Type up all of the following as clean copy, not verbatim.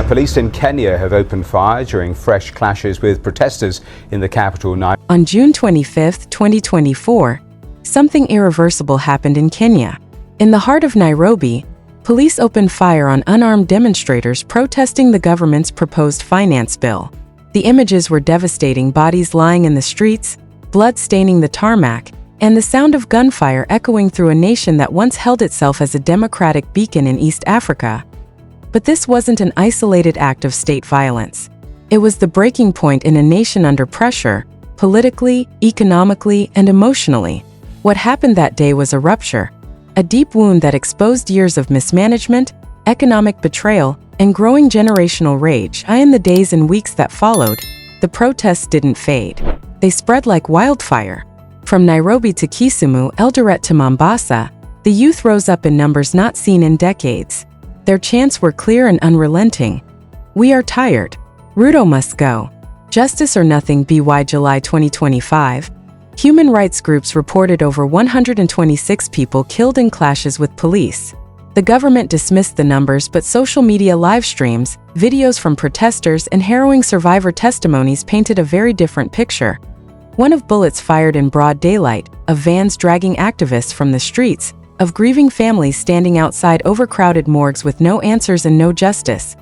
Police in Kenya have opened fire during fresh clashes with protesters in the capital Nairobi. On June 25, 2024, something irreversible happened in Kenya. In the heart of Nairobi, police opened fire on unarmed demonstrators protesting the government's proposed finance bill. The images were devastating: bodies lying in the streets, blood staining the tarmac, and the sound of gunfire echoing through a nation that once held itself as a democratic beacon in East Africa. But this wasn't an isolated act of state violence. It was the breaking point in a nation under pressure, politically, economically, and emotionally. What happened that day was a rupture, a deep wound that exposed years of mismanagement, economic betrayal, and growing generational rage. In the days and weeks that followed, the protests didn't fade. They spread like wildfire. From Nairobi to Kisii, Eldoret to Mombasa, the youth rose up in numbers not seen in decades. Their chants were clear and unrelenting. "We are tired. Ruto must go. Justice or nothing." By July 2025, human rights groups reported over 126 people killed in clashes with police. The government dismissed the numbers, but social media live streams, videos from protesters, and harrowing survivor testimonies painted a very different picture. One of bullets fired in broad daylight, of vans dragging activists from the streets, of grieving families standing outside overcrowded morgues with no answers and no justice.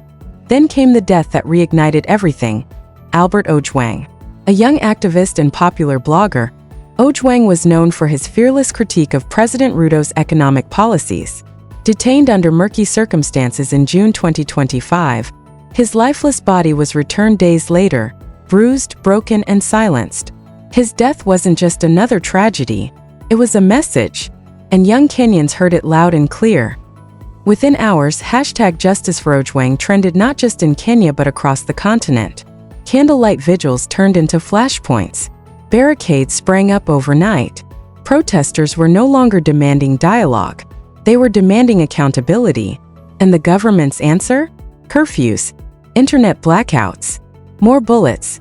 Then came the death that reignited everything: Albert Ojwang. A young activist and popular blogger, Ojwang was known for his fearless critique of President Ruto's economic policies. Detained under murky circumstances in June 2025, his lifeless body was returned days later, bruised, broken, and silenced. His death wasn't just another tragedy, it was a message, and young Kenyans heard it loud and clear. Within hours, #JusticeForOjwang trended not just in Kenya but across the continent. Candlelight vigils turned into flashpoints. Barricades sprang up overnight. Protesters were no longer demanding dialogue. They were demanding accountability. And the government's answer? Curfews, internet blackouts, more bullets.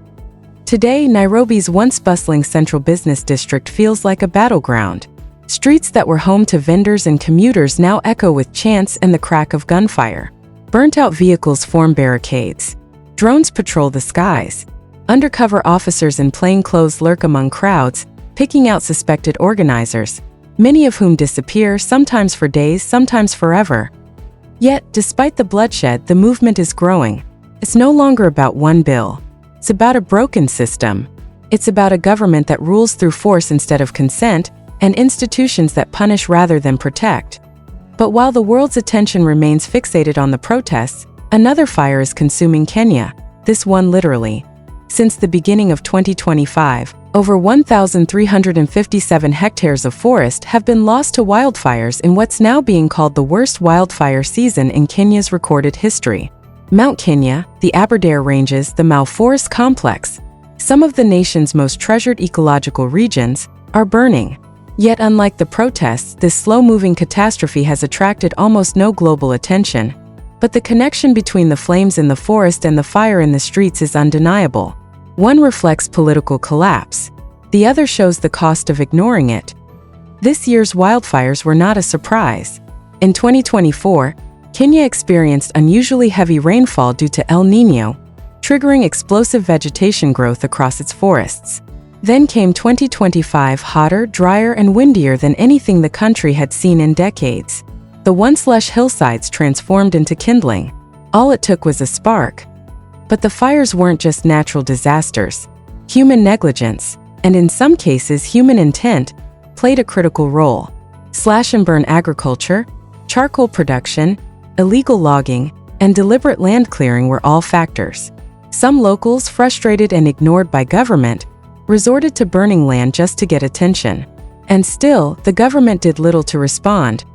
Today, Nairobi's once bustling central business district feels like a battleground. Streets that were home to vendors and commuters now echo with chants and the crack of gunfire. Burnt-out vehicles form barricades. Drones patrol the skies. Undercover officers in plain clothes lurk among crowds, picking out suspected organizers, many of whom disappear, sometimes for days, sometimes forever. Yet, despite the bloodshed, the movement is growing. It's no longer about one bill. It's about a broken system. It's about a government that rules through force instead of consent, and institutions that punish rather than protect. But while the world's attention remains fixated on the protests, another fire is consuming Kenya, this one literally. Since the beginning of 2025, over 1,357 hectares of forest have been lost to wildfires in what's now being called the worst wildfire season in Kenya's recorded history. Mount Kenya, the Aberdare Ranges, the Mau Forest Complex, some of the nation's most treasured ecological regions, are burning. Yet unlike the protests, this slow-moving catastrophe has attracted almost no global attention. But the connection between the flames in the forest and the fire in the streets is undeniable. One reflects political collapse. The other shows the cost of ignoring it. This year's wildfires were not a surprise. In 2024, Kenya experienced unusually heavy rainfall due to El Niño, triggering explosive vegetation growth across its forests. Then came 2025, hotter, drier, and windier than anything the country had seen in decades. The once lush hillsides transformed into kindling. All it took was a spark. But the fires weren't just natural disasters. Human negligence, and in some cases human intent, played a critical role. Slash-and-burn agriculture, charcoal production, illegal logging, and deliberate land clearing were all factors. Some locals, frustrated and ignored by government, resorted to burning land just to get attention. And still, the government did little to respond.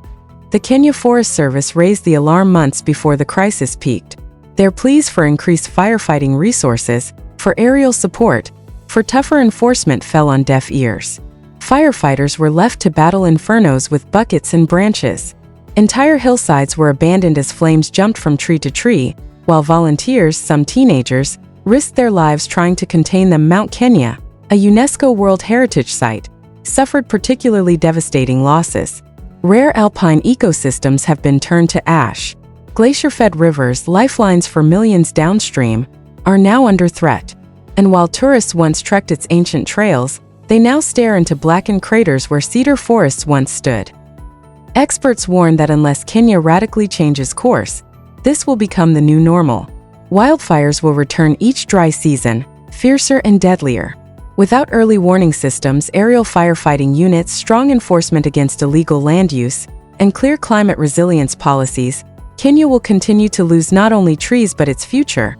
The Kenya Forest Service raised the alarm months before the crisis peaked. Their pleas for increased firefighting resources, for aerial support, for tougher enforcement fell on deaf ears. Firefighters were left to battle infernos with buckets and branches. Entire hillsides were abandoned as flames jumped from tree to tree, while volunteers, some teenagers, risked their lives trying to contain them. Mount Kenya, a UNESCO World Heritage Site, suffered particularly devastating losses. Rare alpine ecosystems have been turned to ash. Glacier-fed rivers, lifelines for millions downstream, are now under threat. And while tourists once trekked its ancient trails, they now stare into blackened craters where cedar forests once stood. Experts warn that unless Kenya radically changes course, this will become the new normal. Wildfires will return each dry season, fiercer and deadlier. Without early warning systems, aerial firefighting units, strong enforcement against illegal land use, and clear climate resilience policies, Kenya will continue to lose not only trees but its future.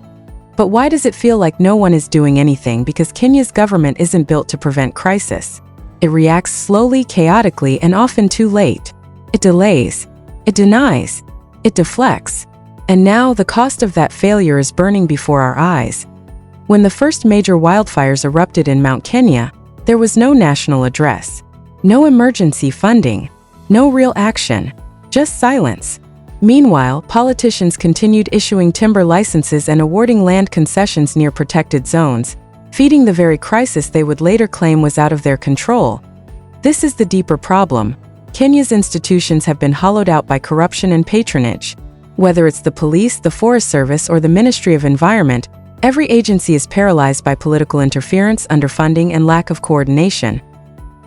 But why does it feel like no one is doing anything? Because Kenya's government isn't built to prevent crisis. It reacts slowly, chaotically, and often too late. It delays. It denies. It deflects. And now the cost of that failure is burning before our eyes. When the first major wildfires erupted in Mount Kenya, there was no national address, no emergency funding, no real action, just silence. Meanwhile, politicians continued issuing timber licenses and awarding land concessions near protected zones, feeding the very crisis they would later claim was out of their control. This is the deeper problem. Kenya's institutions have been hollowed out by corruption and patronage. Whether it's the police, the Forest Service, or the Ministry of Environment, every agency is paralyzed by political interference, underfunding, and lack of coordination.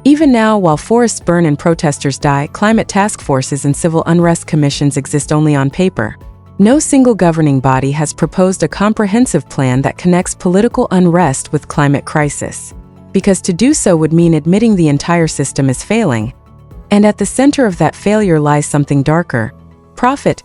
Even now, while forests burn and protesters die, climate task forces and civil unrest commissions exist only on paper. No single governing body has proposed a comprehensive plan that connects political unrest with climate crisis. Because to do so would mean admitting the entire system is failing. And at the center of that failure lies something darker: profit.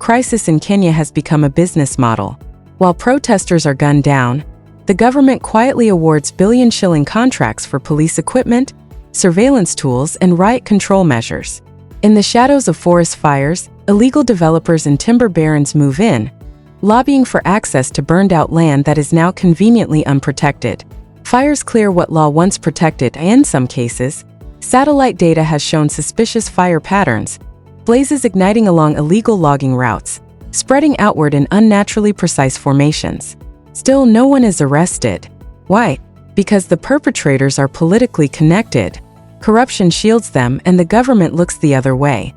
Crisis in Kenya has become a business model. While protesters are gunned down, the government quietly awards billion-shilling contracts for police equipment, surveillance tools, and riot control measures. In the shadows of forest fires, illegal developers and timber barons move in, lobbying for access to burned-out land that is now conveniently unprotected. Fires clear what law once protected, and in some cases, satellite data has shown suspicious fire patterns, blazes igniting along illegal logging routes, spreading outward in unnaturally precise formations. Still, no one is arrested. Why? Because the perpetrators are politically connected. Corruption shields them, and the government looks the other way.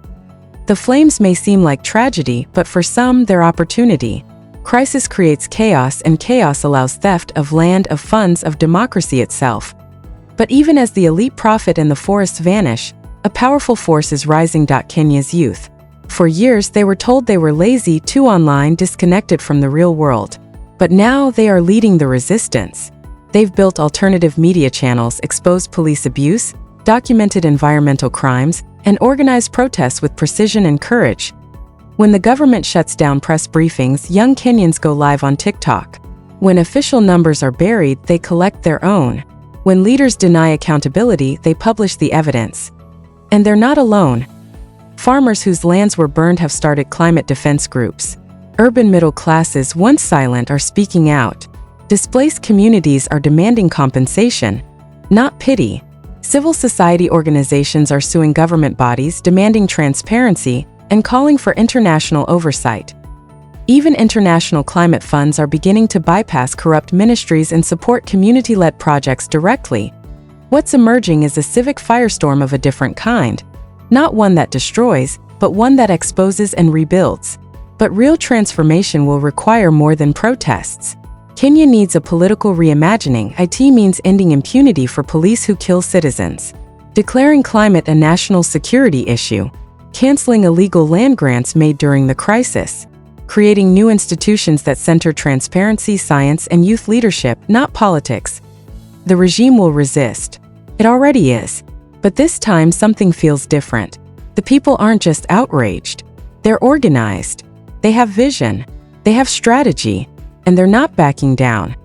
The flames may seem like tragedy, but for some, they're opportunity. Crisis creates chaos, and chaos allows theft of land, of funds, of democracy itself. But even as the elite profit and the forests vanish, a powerful force is rising. Kenya's youth. For years, they were told they were lazy, too online, disconnected from the real world. But now they are leading the resistance. They've built alternative media channels, exposed police abuse, documented environmental crimes, and organized protests with precision and courage. When the government shuts down press briefings, young Kenyans go live on TikTok. When official numbers are buried, they collect their own. When leaders deny accountability, they publish the evidence. And they're not alone. Farmers whose lands were burned have started climate defense groups. Urban middle classes, once silent, are speaking out. Displaced communities are demanding compensation, not pity. Civil society organizations are suing government bodies, demanding transparency, and calling for international oversight. Even international climate funds are beginning to bypass corrupt ministries and support community-led projects directly. What's emerging is a civic firestorm of a different kind. Not one that destroys, but one that exposes and rebuilds. But real transformation will require more than protests. Kenya needs a political reimagining. It means ending impunity for police who kill citizens, declaring climate a national security issue, canceling illegal land grants made during the crisis, creating new institutions that center transparency, science, and youth leadership, not politics. The regime will resist. It already is. But this time something feels different. The people aren't just outraged. They're organized. They have vision. They have strategy. And they're not backing down.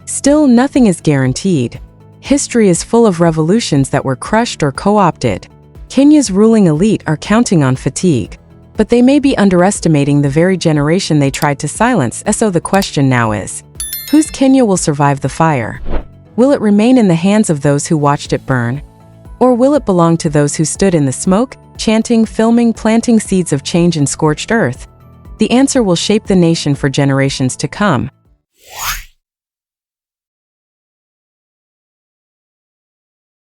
Still, nothing is guaranteed. History is full of revolutions that were crushed or co-opted. Kenya's ruling elite are counting on fatigue. But they may be underestimating the very generation they tried to silence. So the question now is, whose Kenya will survive the fire? Will it remain in the hands of those who watched it burn? Or will it belong to those who stood in the smoke, chanting, filming, planting seeds of change in scorched earth? The answer will shape the nation for generations to come.